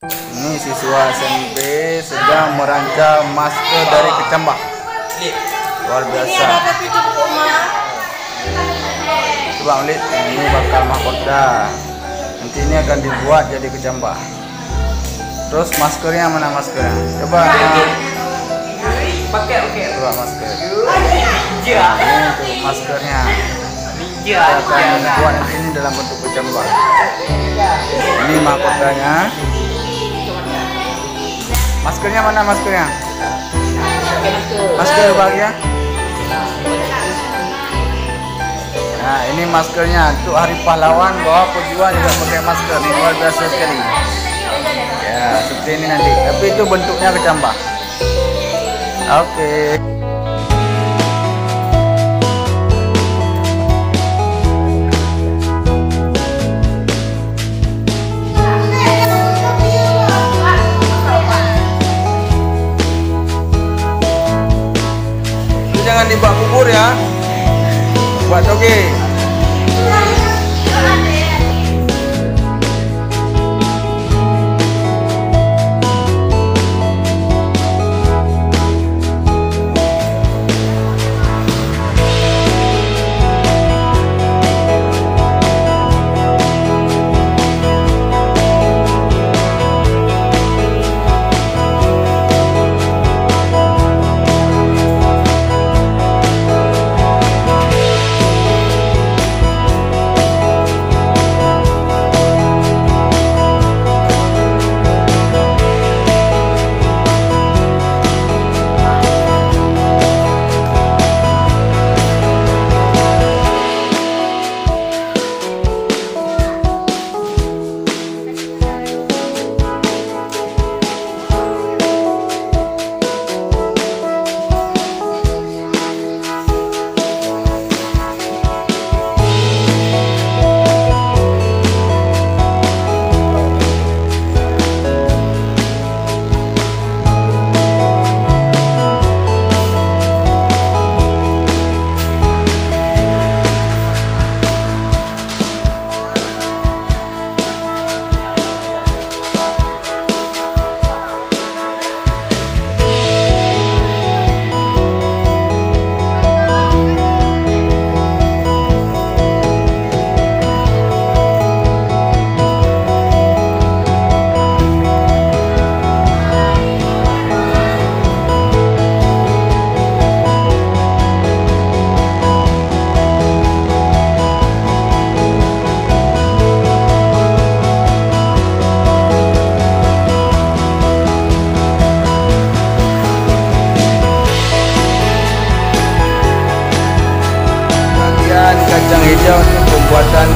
Ini siswa SMP sedang merancang masker dari kecambah. Luar biasa. Coba lihat, ini bakal mahkota. Nanti ini akan dibuat jadi kecambah. Terus maskernya mana maskernya? Coba. Coba masker. Ini untuk maskernya. Kita akan buat nanti ini dalam bentuk kecambah. Ini mahkotanya. Maskernya mana maskernya? Masker bahagia. Nah, ini maskernya untuk Hari Pahlawan, bahwa pejuang juga pakai masker. Ini luar biasa sekali. Ya, seperti ini nanti. Tapi itu bentuknya kecambah. Oke. Jangan dibuat bubur ya, buat toge. Kacang hijau untuk pembuatan